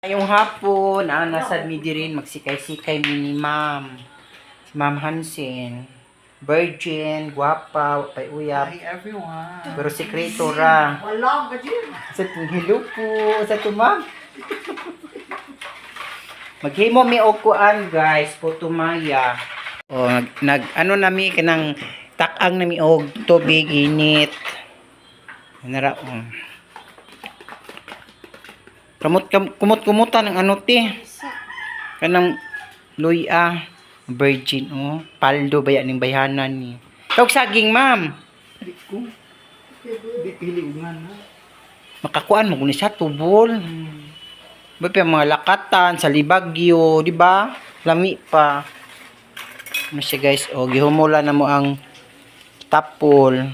Ngayong hapon, nasa midi rin, magsikay-sikay mi ni Ma'am. Si Ma'am Hansen. Virgin, guwapa, pay uyab. Hi everyone. Pero sekreto ra. Wala ba dyan? Sa hello po, sa to Ma'am. Maghimo mi og kuan guys, putumaya. O ano nami kanang takang nami og tubig init. Nara kumot-kumutan ng ano ti. Kanang luya, virgin paldo baya ning bayhanan ni. Tawag saging Ma'am. Di pilingan na. Makakuan mo kuno siya tubol. Ba mga lakatan sa Libagyo, di ba? Lami pa. Ano siya guys? Gihumula na mo ang tapol.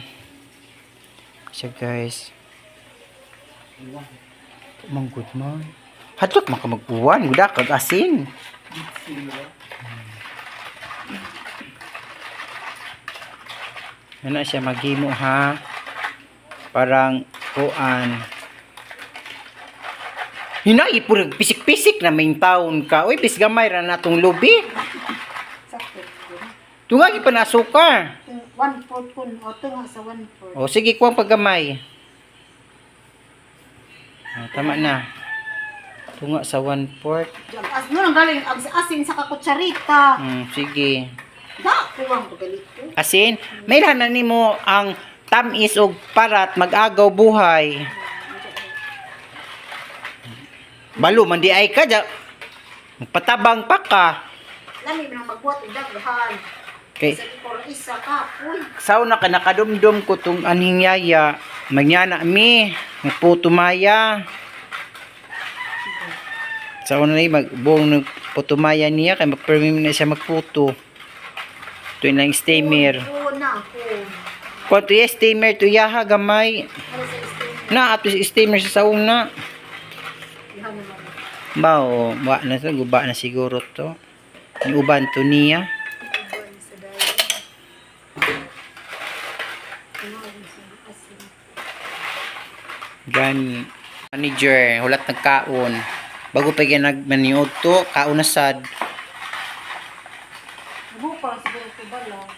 Siya guys. Manggod man. Hatot makamag-uwan, guda kag asin. Ano siya maghimo ha? Parang kuan. Hinay purag pisik-pisik na may taon ka. Uy, pis gamay ra natong lubi. Tungagi pa na sukar. 1/4 kun o tunga sa 1/4. O sige kuwang paggamay. Tama na. Tunga sa 1/4. As mo nang galing ang asin sa kakutsarita. Sige. Da kuwang pagalito. Asin, may na nimo ang tamis og parat mag-agaw buhay. Balo man di ay ka ja. Patabang pa ka. Lami nang magbuhat og daghan. Kay Sa ipor isa ka, uy. saw na ka nakadumdum ko tong aning yaya. Magnyana mi, magputumaya. Saw na ni magbuong nagputumaya niya kay magpermim na siya magputo. Ito lang steamer. Una ko. Kung yung steamer to yaha gamay. Para sa steam. Na ato si steamer sa sauna. Ihan naman. Bao, wa na to, guba na siguro to. Yung uban to niya. Iban sa dahil. Asin. Gani. Manager, hulat nagkaon. Bago pa yung nagmaniod to, kaon na sad. Buka siguro ko bala.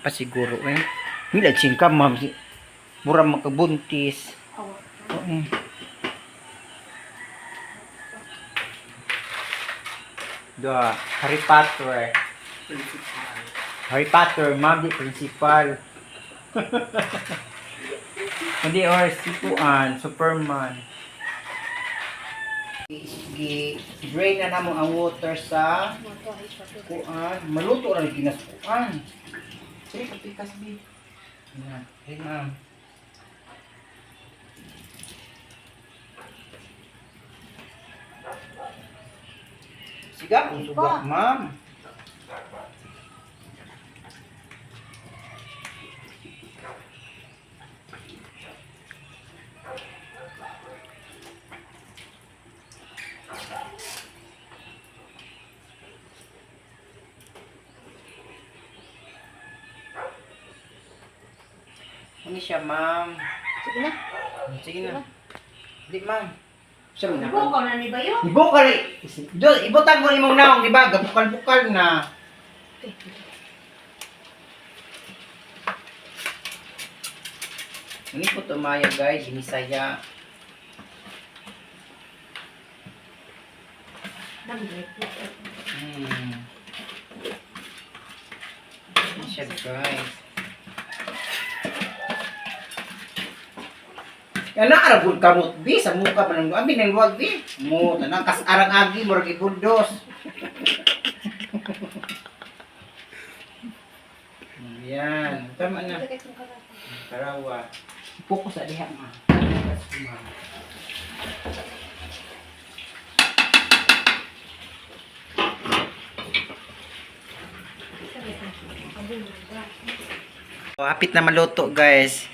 Pa siguro eh. Mila singka ma'am. Mura makabuntis. Awa. Da, Harry Potter. Harry Potter, ma'am di principal. Hindi or si Kuan, Superman. Drain na namo ang water sa Kuan. Maluto ra ginas Kuan. Sige, pikas bi. Yan, hey ma'am. Siga, usubak ma'am. Ano siya, ma'am? Sige na. Sige na. Hindi, ma'am. Siya na. Buka na ni Bayo. Ibukal eh. Ibutang mo imong naong, di ba? Gabukal-bukal na. Ini po tumaya guys, sinisaya. Ini siya guys. Yan na aragul kamot bi sa muka pa nang abi nang luwag bi. Mo tanang kas arang agi mo ra gigundos. Yan, tama na. Karawa. Fokus sa diha ma. Hapit na maluto guys.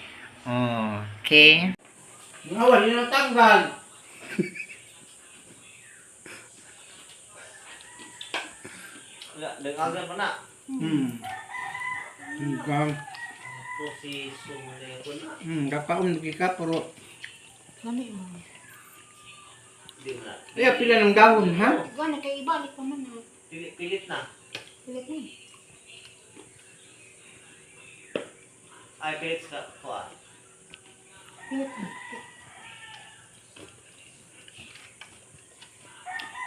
Okay. Wala na tanggal. Wala, nag-agal pa na. Ito si Sumle ko na. Kapaon lagi ka pero Lami mo. Di mo na. Ay, pila ng dahon, ha? Gana kay ibalik pa man na. Pilit na. Pilit ni. Ay, pilit ka. Kuha. Pilit ni.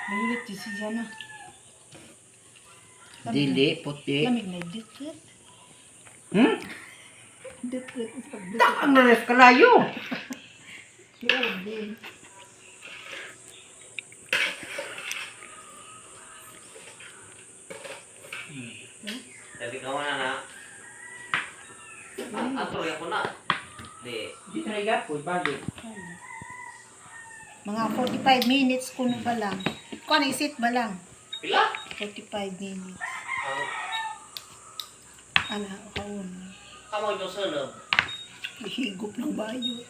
Pilit si siya na. Dili, puti. Lamig na dikit. Hmm? Dikit. Ang nares kalayo. Siya din. Jadi kawan na. Atro ya ko na. Di. Di na igapoy, balik. Mga 45 minutes kuno ba lang. Kuan isit ba lang? Pila? 45 minutes. Ang Ana kaon. kamu yung sunod. Higop ng bayo.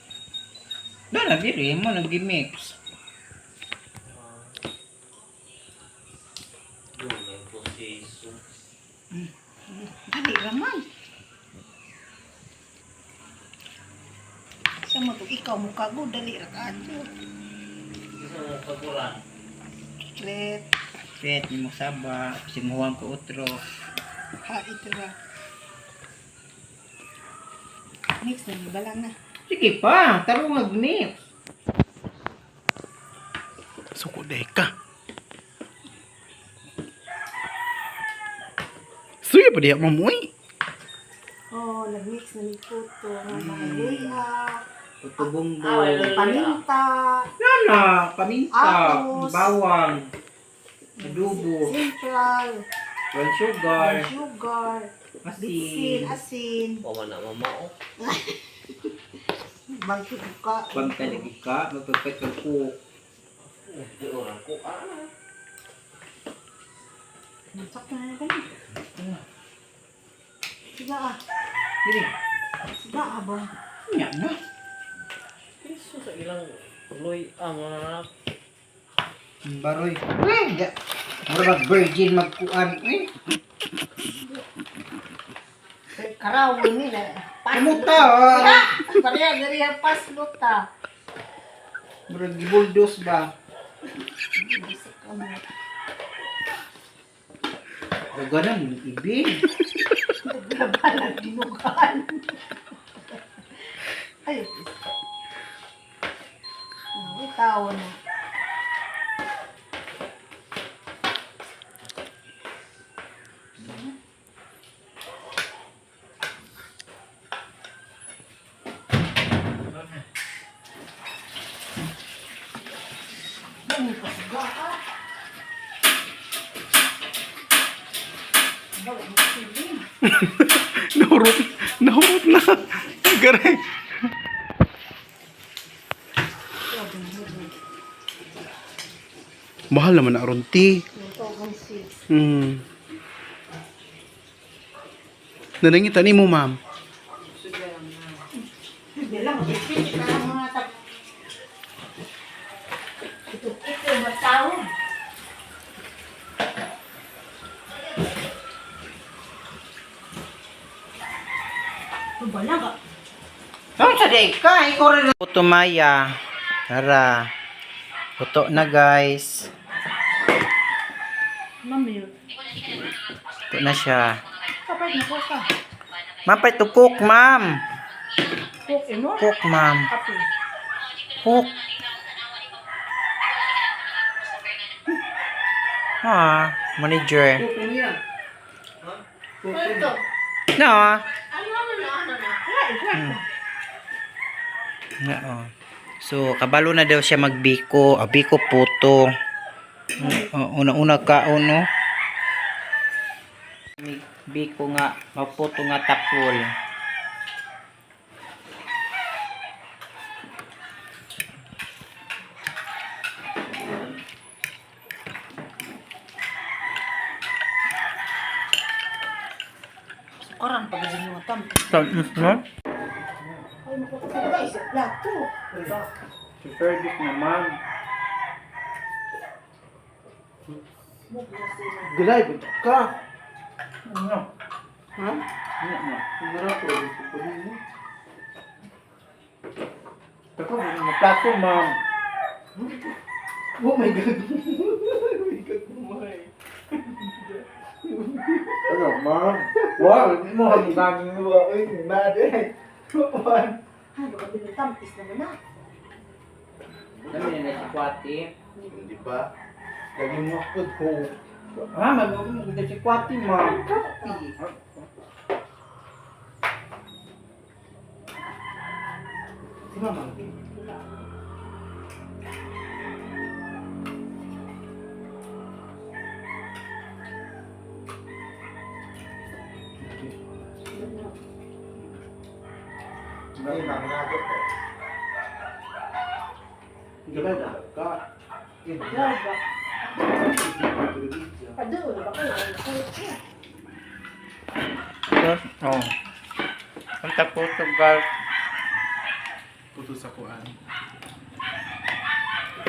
Doon na, diri mo, nag-mix. Doon yung proseso. Ali raman. Sa mo to ikaw mo kago dali ra kadto. Gusto mo kagulan. Kret Pet, ni mo saba, simuhan ko utro. ha itira. Mix na ba lang na. Sige pa, tarong mag-mix. Suko deka. Suya pa diya mamuy. Oh, nag-mix na ni puto nga mga luya, Tutubong-bong. paminta, Nana, paminta, Apos. bawang, adobo, central, brown sugar, sugar, bitsin, asin, asin, Paman na mamao. bangkit ka. pagkalagi ka, magpapit ka cook. Di orang ko. Sakto na ganun. Siga ah. Dili, Siga ah ba? yan na. Piso sa ilang tuloy. Mga anak. Baroy. Mura mag-virgin magkuan. Karaw nila. Kamuta, Pareha dari ang paslot ta. mura gibuldos ba? Gaganan, ibig. Naglabanan dinugan. Ay. Ay, tao na. Dami pa siga ah. Bawa mo silin. Nahurot na. Garay. Mahal naman na aron ti. Nanangit ani mo, ma'am. Bilang magpipit ka ng mga tap. Ito matawag. Ito ba lang ah? Saan sa day ka? Ikaw rin. Puto Maya. Tara. Puto na guys. Mami, Puto na siya. kapag na ka. Ma'am, pa ito cook, ma'am. Cook mo? Cook, ma'am. Kape. Cook. Manager. Ito. No. Ano na? Oo. So, kabalo na daw siya magbiko. Biko puto. Una-una ka, no? Biko nga, magputo nga tapol. Koran pag ganyan yung tam. No? Ay, makakasal guys. Plato. Service naman. Gilay, ka. Ano? Ha? Ano? Marap ko. Pero, plato, ma'am. Oh my God. Oh my God, kumay. Ano, ma'am? Wow, hindi mo hanggang mo. Ay, nade. Kuan. Ano ka binitampis naman na? Dami na si Kwati. Di ba? Lagi mo ako ko. Ha, mag-uwi mo si Kwati, ma'am. Si Mama. Ay, mangagot eh. Gila na ka. Gaba. Padoon ba kayo? Nakulit siya. Oh. Punta po ito, guys. Puto sa kuan.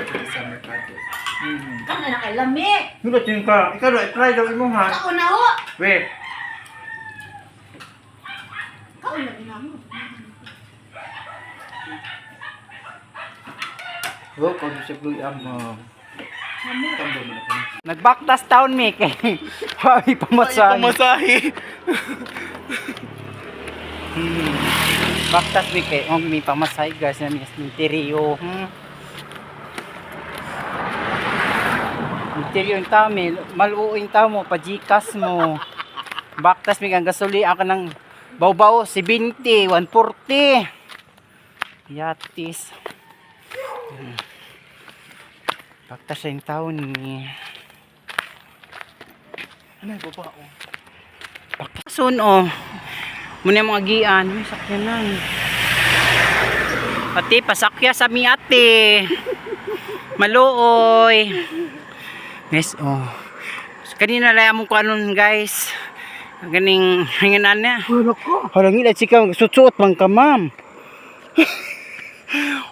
Puto sa merkado. Ano na kay lami? Hulutin ka. Ikaw na, try daw mo, ha? Kao na ho! Wait. Kao na ginamo. Wow, kung siya blue mo. Tambo mo na pa. Nagbaktas town, Mick. Hawi pamasahe. Pamasahe. Baktas, Mick. Oh, may pamasahe, guys. Na may interior. Interior yung tao, may maluo yung tao mo. Pajikas mo. Baktas, Mick. Ang gasoli ako ng baw-baw. 70, 140. Yatis. Baktas yung tao ni. Ano yung baba ko? Pakasun oh. Muna mga gian. May sakyanan. Pati pasakya sa mi ate. Maluoy. Yes oh. So, kanina lang mo ko anon guys. Ganing hinganan na. Wala ko. Harang ila chika susuot man ka ma'am.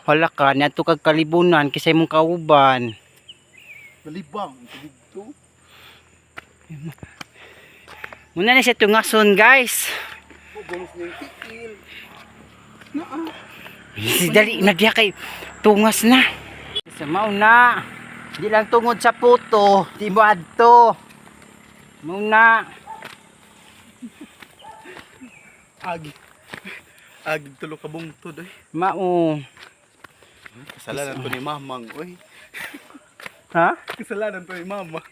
Wala ka nato kag kalibunan kisay mong kauban. Nalibang. Dito. Muna na siya tungason guys. Bongos na yung tikil. Si dali nagya kay tungas na. Sa mauna. Di lang tungod sa puto, di mo adto. Mauna. Agi. Agi tulo ka bungtod eh. Mao. Kasalanan to ni Mamang, oy. Ha? Kasalanan to ni Mamang.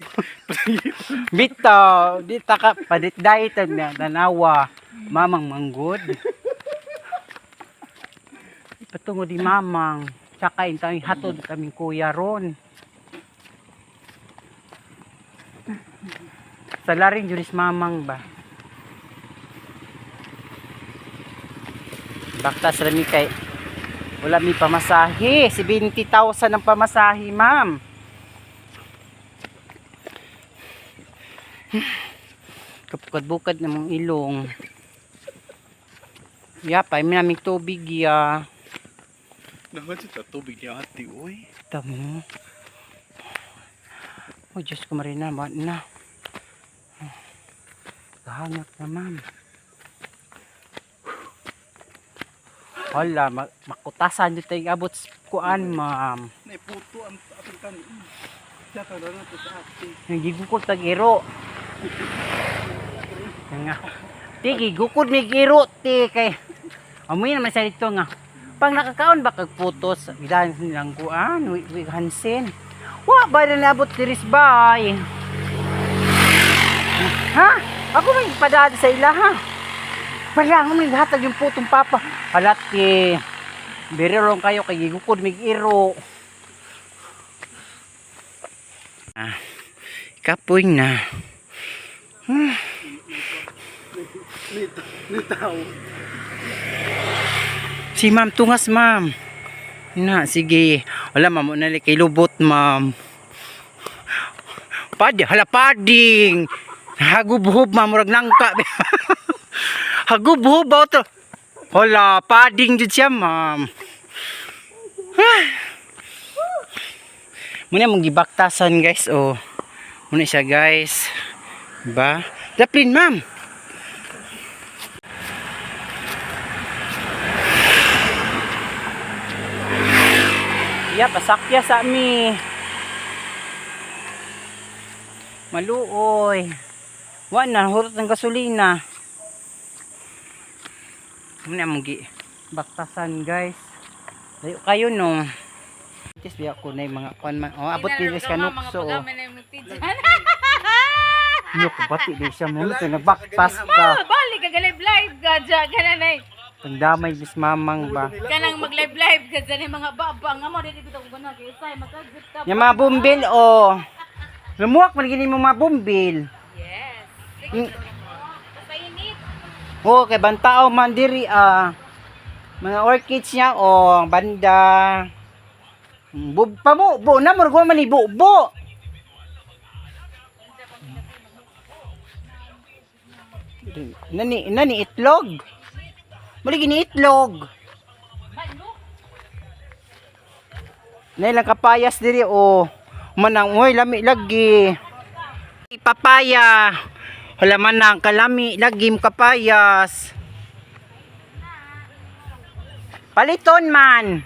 Bito, di ta ka padit dayt na tanawa. Mamang manggod. Patungod di mamang. Tsaka intang hatod kaming kuya ron. Salarin juris mamang ba? Baktas rami kay wala mi pamasahe. 70,000 ang pamasahe, ma'am. Kapukad-bukad na mong ilong. Yapay, may naming tubig ya. Naman sa tubig niya ate, oy. Tamo. Oh, Diyos ko marina, ba na. Kahanap na, ma'am. Hala, makutasan dito tayo abot sa kuan, ma'am. Naiputo ang ating kanin. Saka na to sa ate. Nagigukod tag iro. Nga. Ti, gigukod may iro, ti. Kay, amoy naman sa dito nga. Pag nakakaon ba kag putos, gidahan nilang kuan, wig hansen. Wa ba na nabot diris bay? Ha? Ako may padada sa ila ha. Wala nga may hatag yung putong papa. Halati. Birirong kayo kay gigukod mig iro. Ah. Kapoy na. Nitaw. Si ma'am tungas ma'am. Na sige. Wala ma'am na kay lubot ma'am. Hala pading. Hagubhub ma'am murag nangka. Hagubhub ba to? Hala pading jud siya ma'am. Muna mong gibaktasan guys oh. Muna siya guys. Ba? Daplin ma'am. Ya, pasakya sa mi. Maluoy. Wala, hurot ng gasolina. Muna mong baktasan guys. Layo kayo no. Tis biya ko na yung mga kuan man. Oh, abot din sa kanukso. Yo ko pati di siya mo nagbaktas ka. Balik ka live ka dyan. Kananay. Pagdamay bis mamang ba. Kanang mag-live ka dyan. Mga babang. Nga mo, dito ko gano'n. Kaya sa'yo, magkagot ka. Yung mga bumbil oh. Lumuwak man gini mo mga bumbil. Yes. Basta init. Oh, kay bantao man diri mga orchids niya oh, banda. Pamubo na mo ko man ibubo. Nani itlog. Muli gini itlog. Nailang kapayas diri oh. Manang oy lami lagi. Papaya. Wala man ang kalami lagi mo kapayas. Paliton man.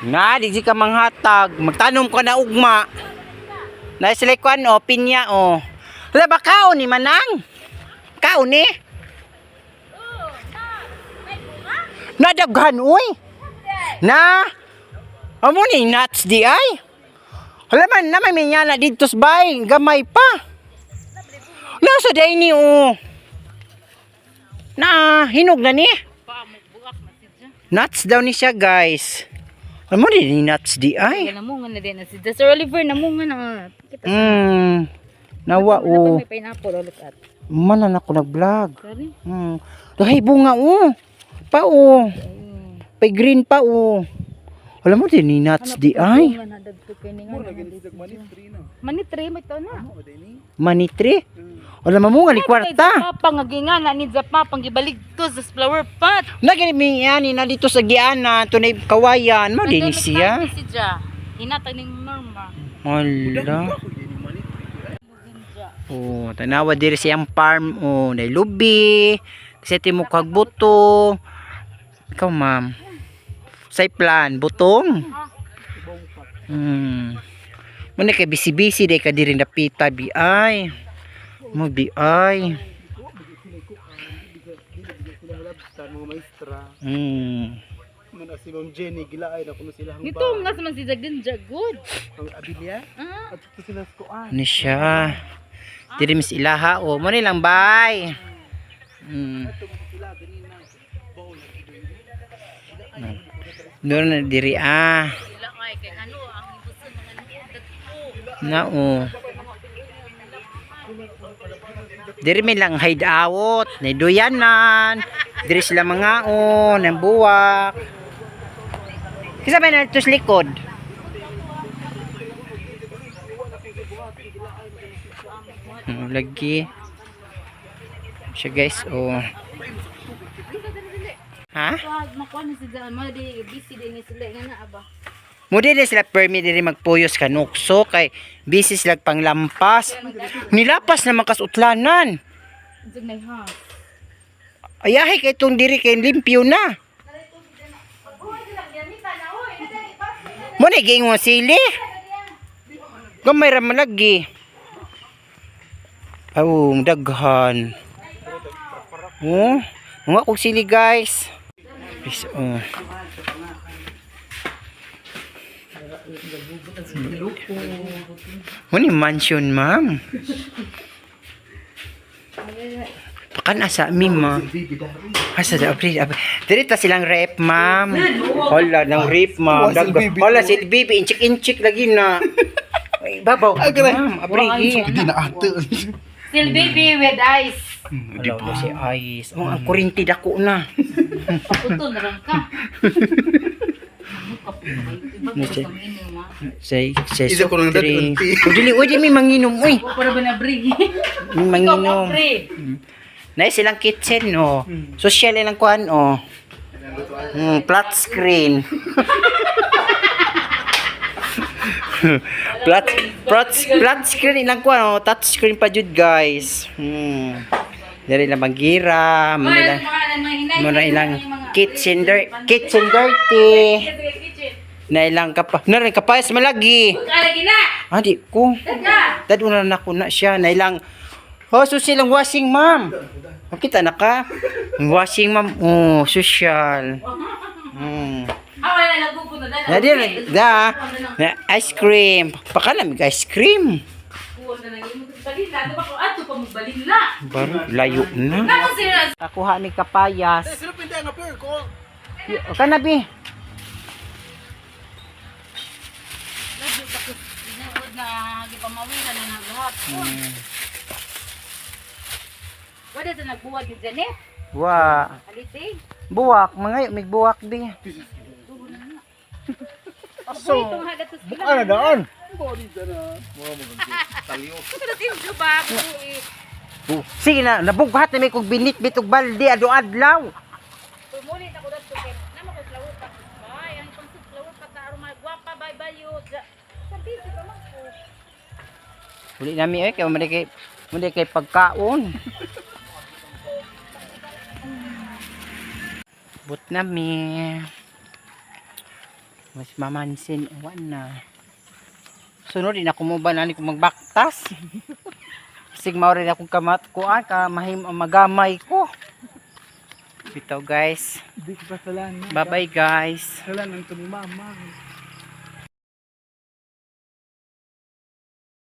Na, di ka manghatag. Magtanom ka na ugma. Na sila kuan o, pinya o. Wala ba kaon ni manang? Kaon ni? Nadaghan uy. Na. Amo ni nuts di ay. Wala man naman may nyana dito sa bay. Gamay pa. Nasa day ni o. Na, hinog na ni. Nuts daw ni siya guys. Amo ni nuts di ay. Namungan na din na si Sir Oliver. Namungan na. Nawa o. May pineapple. Look at. Manan ako nag-vlog. Dahay bunga o. Pa o. Pa green pa o. Alam mo din ni nuts di ay. Manitre mo ito na. Manitre. Alam mo nga ni kwarta. Pangaginga na ni Zapa pangibalig to sa flower pot. Nagini mi yani na dito sa Giana tunay kawayan mo din siya. Hinatag ning norma. Hala. Oh, tanawa diri siyang farm oh, nay lubi. Kasi timo kag buto. Ikaw ma'am. Say plan butong. Muna kay bisi-bisi day ka diri napita bi ay. Mo bi ay. Mga maestra. Muna si Ma'am Jenny gilaay na kuno sila hang Dito nga man si Jagdin Jagod. ang abilya. At ito sila sa kuan. Ano siya? Diri mis ilaha o. Mo nilang bay. Doon na diri na o. Diri may lang hide out, nay duyanan. Diri sila mga o, nang buwak. Kisa ba na ito sa likod? Lagi. Siya guys, oh. Ha? Makuha na si Jan. Mga di busy din ni sila. Nga na aba. Mudi din sila permit din magpuyos kanukso kay busy sila panglampas. Nilapas na makasutlanan. Diyan na ha. Ayahay kay itong diri kay limpyo na. Muna ging mo sili. Gamay raman lagi. Oh, daghan. Oh, mga kong sili guys. Please, oh. Muna mansion ma'am. Pakan asa mi ma. Asa da abri. Diri ta silang rep ma'am. Hala nang rep ma'am. Hala si baby inchik lagi na. Ay babaw. Ma'am abri. Hindi na ato. Still baby with ice. Di po si Ice. Oh, ang kurinti dako na. Paputo na lang ka. Say Isa ko nang drink. dadunti. Uy, di may manginom, uy. Para ba na bring? May manginom. Na silang kitchen, oh. Social ilang kuan, oh. Flat screen. flat screen ilang kuan, oh. Touch screen pa jud, guys. Dari lang magira, muna ilang kitchen dirty. Nailang narin kapayas malagi. Kalagi na. Adi ko. Daga. Daduna na ko na siya. Nailang. Oh, susilang washing, ma'am. Makita na ka? Ang washing, ma'am. Oh, social. Wala na nagugo na dala. Na ice cream. Pakalamig ice cream. Kuha na nang imo balin na. Ano ba ko ato pa mo balin na. Baro, layo na. Nako sila. Nakuha ni kapayas. Sino pinta nga per ko? O ka na, Bi. Sinugod na gipamawila na naghat. Wala sa nagbuwag yun dyan eh. Wa. Aliti. Buwak. Mga may buwak, Bi. So, itong hagat sa sila. Ano daan? Pero yung bago eh. Sige na, nabughat na may kong binit-bit og balde ado-adlaw. Pumulit ako dito kay nama ko flawot pa. Ay, ang pang flawot pa ta aroma guwapa bay bayot. Sabi ko naman ko. Uli nami kay mali kay pagkaon. But nami. Mas mamansin awan na. Sunod din ako mo ba nani ko magbaktas. Sig mao rin akong kuan ka magamay ko. Bitaw guys. Di ko pa salan. Bye bye guys. Salan ang to ni mama.